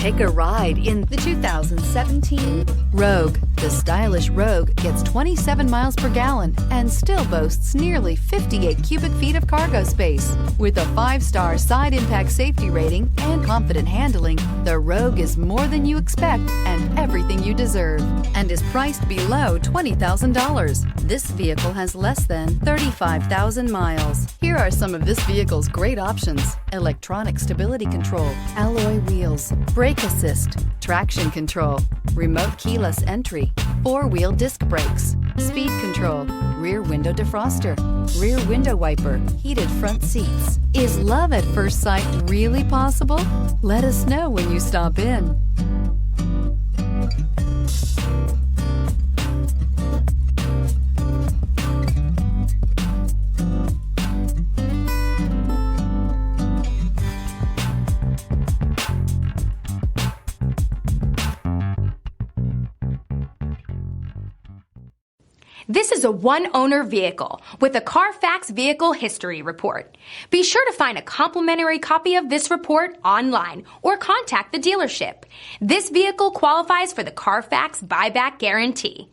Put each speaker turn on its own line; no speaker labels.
Take a ride in the 2017 Rogue. The stylish Rogue gets 27 miles per gallon and still boasts nearly 58 cubic feet of cargo space. With a 5-star side impact safety rating and confident handling, the Rogue is more than you expect and everything you deserve, and is priced below $20,000. This vehicle has less than 35,000 miles. Here are some of this vehicle's great options: electronic stability control, alloy wheels, brake assist, traction control, remote keyless entry, 4-wheel disc brakes, speed control, rear window defroster, rear window wiper, heated front seats. Is love at first sight really possible? Let us know when you stop in.
This is a one-owner vehicle with a Carfax Vehicle History Report. Be sure to find a complimentary copy of this report online or contact the dealership. This vehicle qualifies for the Carfax Buyback Guarantee.